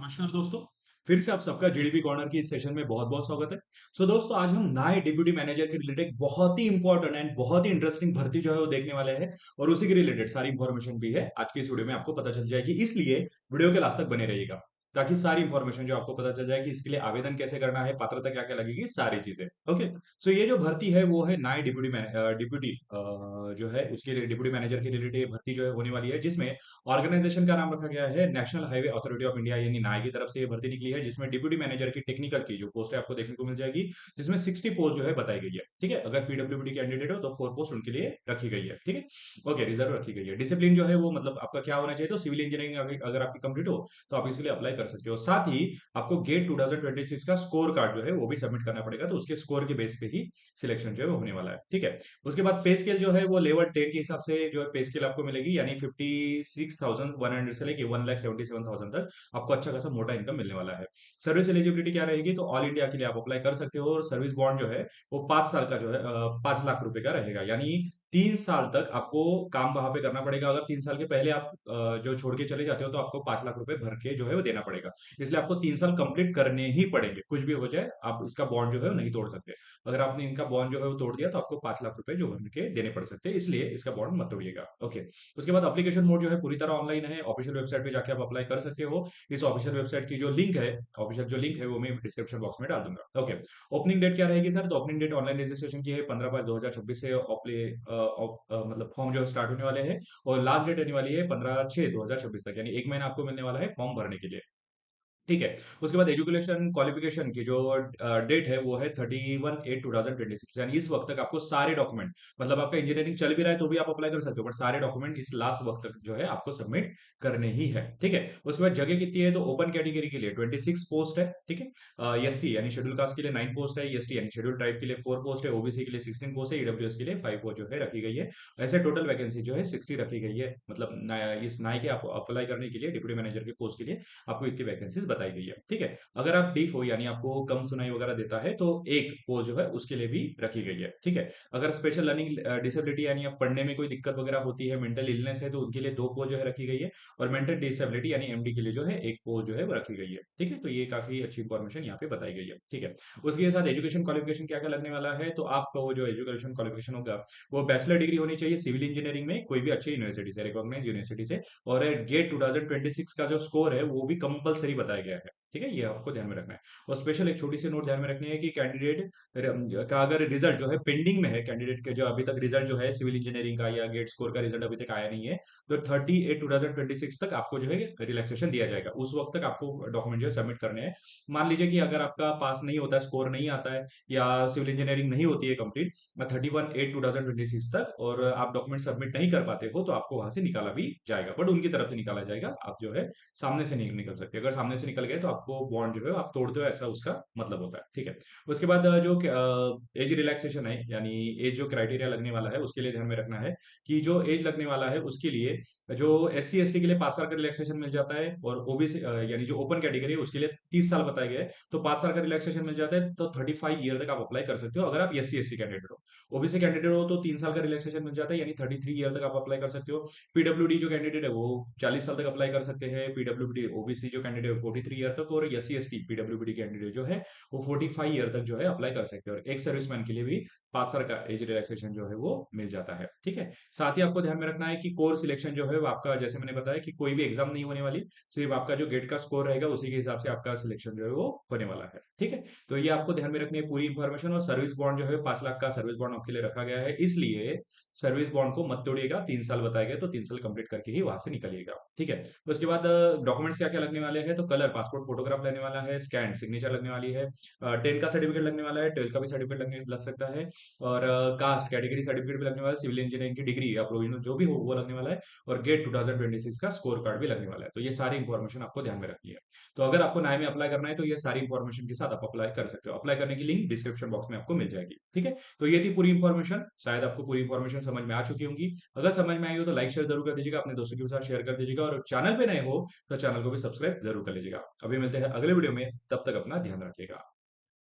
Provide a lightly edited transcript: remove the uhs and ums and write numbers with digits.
नमस्कार दोस्तों। फिर से आप सबका जीडीपी कॉर्नर की इस सेशन में बहुत बहुत स्वागत है। दोस्तों, आज हम नए डिप्यूटी मैनेजर के रिलेटेड बहुत ही इंपॉर्टेंट एंड बहुत ही इंटरेस्टिंग भर्ती जो है वो देखने वाले हैं और उसी के रिलेटेड सारी इंफॉर्मेशन भी है आज की इस वीडियो में आपको पता चल जाएगी। इसलिए वीडियो के लास्ट तक बने रहिएगा ताकि सारी इंफॉर्मेशन जो आपको पता चल जाए कि इसके लिए आवेदन कैसे करना है, पात्रता क्या क्या लगेगी, सारी चीजें। ओके। ये जो भर्ती है वो है नए डिप्यूटी जो है उसके लिए डिप्यूटी मैनेजर के रिलेटेड भर्ती जो है होने वाली है, जिसमें ऑर्गेनाइजेशन का नाम रखा गया है national highway authority of India यानी नाई की तरफ से ये भर्ती निकली है, जिसमें डिप्यूटी मैनेजर की टेक्निकल की जो पोस्ट है आपको देखने को मिल जाएगी, जिसमें 60 पोस्ट जो है बताई गई है। ठीक है, अगर पीडब्ल्यूडी कैंडिडेट हो तो 4 पोस्ट उनके लिए रखी गई है। ठीक है, ओके, रिजर्व रखी गई है। डिसिप्लिन जो है वो मतलब आपका क्या होना चाहिए, तो सिविल इंजीनियरिंग अगर आपकी कंप्लीट हो तो आप इसके लिए अप्लाई कर सकते हो। साथ ही आपको गेट 2026 का स्कोर कार्ड जो है वो भी सबमिट करना पड़ेगा, तो उसके स्कोर के बेस पे ही सिलेक्शन जो है वो होने वाला है। ठीक है, उसके बाद पे स्केल जो है वो लेवल 10 के हिसाब से जो है पे स्केल आपको मिलेगी, यानी 56,100 से लेके 1,77,000 तक आपको अच्छा खासा मोटा इनकम मिलने वाला है। सर्विस एलिजिबिलिटी क्या रहेगी, तो ऑल इंडिया के लिए आप अप्लाई कर सकते हो और सर्विस बॉन्ड जो है वो 5 साल का जो है 5 लाख रुपए का रहेगा, यानी 3 साल तक आपको काम वहां पे करना पड़ेगा। अगर 3 साल के पहले आप जो छोड़ के चले जाते हो तो आपको 5 लाख रुपए भर के जो है वो देना पड़ेगा। इसलिए आपको 3 साल कंप्लीट करने ही पड़ेंगे, कुछ भी हो जाए आप इसका बॉन्ड जो है वो नहीं तोड़ सकते। अगर आपने इनका बॉन्ड जो है वो तोड़ दिया तो आपको 5 लाख रुपए जो भर के देने पड़ सकते हैं, इसलिए इसका बॉन्ड मत तोड़िएगा। ओके। उसके बाद एप्लीकेशन मोड जो है पूरी तरह ऑनलाइन है, ऑफिशियल वेबसाइट पे जाके आप अप्लाई कर सकते हो। इस ऑफिशियल वेबसाइट की जो लिंक है, ऑफिशियल जो लिंक है वो मैं डिस्क्रिप्शन बॉक्स में डाल दूंगा। ओके। ओपनिंग डेट क्या रहेगी सर, तो ओपनिंग डेट ऑनलाइन रजिस्ट्रेशन की है 15/5/2026 से मतलब फॉर्म जो स्टार्ट होने वाले हैं, और लास्ट डेट रहने वाली है 15/6/2026 तक, यानी एक महीना आपको मिलने वाला है फॉर्म भरने के लिए। ठीक है। उसके बाद एजुकेशन क्वालिफिकेशन की जो डेट है वो है 31/8/2026, यानी इस वक्त तक आपको सारे डॉक्यूमेंट, मतलब आपका इंजीनियरिंग चल भी रहा है तो भी आप अप्लाई कर सकते हो, बट सारे डॉक्यूमेंट इस लास्ट वक्त तक जो है आपको सबमिट करने ही है। ठीक है। उसके बाद जगह कितनी है, तो ओपन कैटेगरी के लिए 26 पोस्ट है। ठीक है, एससी यानी शेड्यूल कास्ट के लिए 9 पोस्ट है, एसटी यानी शेड्यूल ट्राइब के लिए 4 पोस्ट है, ओबीसी के लिए 16 पोस्ट है, ईडब्ल्यूएस के लिए 5 पोस्ट जो है रखी गई है। ऐसे टोटल वैकेंसी जो है 60 रखी गई है, मतलब इस नाई के आप अप्लाई करने के लिए डिप्टी मैनेजर के पोस्ट के लिए आपको इतनी वैकेंसीज बताई गई है। ठीक है। अगर आप डीफ हो यानी आपको कम सुनाई वगैरह देता है तो एक पोस्ट जो है उसके लिए भी रखी गई है। ठीक है। अगर स्पेशल लर्निंग डिसेबिलिटी यानी आप पढ़ने में कोई दिक्कत वगैरह होती है, मेंटल इलनेस है, तो उनके लिए 2 पोस्ट जो है रखी गई है, और मेंटल डिसेबिलिटी यानी एमडी के लिए जो है एक पोस्ट जो है वो रखी गई है। ठीक है, तो ये काफी अच्छी इंफॉर्मेशन यहाँ पे बताई गई है। ठीक है। उसके साथ एजुकेशन क्वालिफिकेशन क्या क्या लगने वाला है, तो आपका वो जो एजुकेशन क्वालिफिकेशन होगा वो बैचलर डिग्री होनी चाहिए सिविल इंजीनियरिंग में कोई भी अच्छी यूनिवर्सिटी से, रिकॉग्नाइज यूनिवर्सिटी से, और गेट 2026 का जो स्कोर है वो भी कंपलसरी बताया गया है। ठीक है, ये आपको ध्यान में रखना है। और स्पेशल एक छोटी सी नोट ध्यान में रखनी है कि कैंडिडेट का अगर रिजल्ट जो है पेंडिंग में है, कैंडिडेट के जो अभी तक रिजल्ट जो है सिविल इंजीनियरिंग का या गेट स्कोर का रिजल्ट अभी तक आया नहीं है, तो 30/8/2026 तक आपको जो है रिलैक्सेशन दिया जाएगा। उस वक्त तक आपको डॉक्यूमेंट जो है सबमिट करने हैं। मान लीजिए कि अगर आपका पास नहीं होता है, स्कोर नहीं आता है, या सिविल इंजीनियरिंग नहीं होती है कंप्लीट 31/8/2026 तक, और आप डॉक्यूमेंट सबमिट नहीं कर पाते हो, तो आपको वहां से निकाला भी जाएगा, बट उनकी तरफ से निकाला जाएगा। आप जो है सामने से नहीं निकल सकते, अगर सामने से निकल गए तो आपको बॉन्ड जो है आप तोड़ते हो, ऐसा उसका मतलब होता है। ठीक है। उसके बाद जो एज रिलैक्सेशन है, यानी एज जो क्राइटेरिया लगने वाला है उसके लिए ध्यान में रखना है कि जो एज लगने वाला है उसके लिए जो एससी एसटी के लिए 5 साल का रिलैक्सेशन मिल जाता है, और ओबीसी यानी जो ओपन कैटेगरी है उसके लिए 30 साल बताया गया है, तो 5 साल का रिलैक्सेशन मिल जाता है, तो 35 ईयर तक आप अप्लाई कर सकते हो अगर आप एससी एससी कैंडिडेट हो। ओबीसी कैंडिडेट हो तो 3 साल का रिलैक्सेशन मिल जाता है, यानी 33 ईयर तक आप अप्लाई कर सकते हो। पीडब्ल्यूडी जो कैंडिडेट है वो 40 साल तक अप्लाई कर सकते हैं, पीडब्ल्यूडी ओबीसी जो कैंडिडेट है 43 ईयर तक, और एससी एसटी पीडब्ल्यूडी कैंडिडेट जो है वो 45 ईयर तक जो है अप्लाई कर सकते हैं, और एक सर्विसमैन के लिए भी 5 साल का एज रिलैक्सेशन जो है वो मिल जाता है। ठीक है। साथ ही आपको ध्यान में रखना है कि कोर सिलेक्शन जो है वो आपका, जैसे मैंने बताया कि कोई भी एग्जाम नहीं होने वाली, सिर्फ आपका जो गेट का स्कोर रहेगा उसी के हिसाब से आपका सिलेक्शन जो है वो होने वाला है। ठीक है, तो ये आपको ध्यान में रखनी है पूरी इंफॉर्मेशन। और सर्विस बॉन्ड जो है 5 लाख का सर्विस बॉन्ड आपके लिए रखा गया है, इसलिए सर्विस बॉन्ड को मत तोड़िएगा। 3 साल बताया गया तो 3 साल कंप्लीट करके ही वहां से निकलिएगा। ठीक है। तो उसके बाद डॉक्यूमेंट्स क्या क्या लगने वाले हैं, तो कलर पासपोर्ट फोटोग्राफ लगने वाला है, स्कैन सिग्नेचर लगने वाली है, 10 का सर्टिफिकेट लगने वाला है, 12 का भी सर्टिफिकेट लगने लग सकता है, और कास्ट कैटेगरी सर्टिफिकेट भी लगने वाला है, सिविल इंजीनियरिंग की डिग्री या प्रोविजनल जो भी हो वो लगने वाला है, और गेट 2026 का स्कोर कार्ड भी लगने वाला है। तो ये सारी इंफॉर्मेशन आपको ध्यान में रखनी है। तो अगर आपको नाई में अप्लाई करना है तो ये सारी इंफॉर्मेशन के साथ आप अप्लाई कर सकते हो। अप्लाई करने की लिंक डिस्क्रिप्शन बॉक्स में आपको मिल जाएगी। ठीक है, तो ये थी पूरी इंफॉर्मेशन। शायद आपको पूरी इंफॉर्मेशन समझ में आ चुकी होंगी। अगर समझ में आई हो तो लाइक शेयर जरूर कर दीजिएगा, अपने दोस्तों के साथ शेयर कर दीजिएगा, और चैनल पे नए हो तो चैनल को भी सब्सक्राइब जरूर कर लीजिएगा। अभी मिलते हैं अगले वीडियो में, तब तक अपना ध्यान रखिएगा।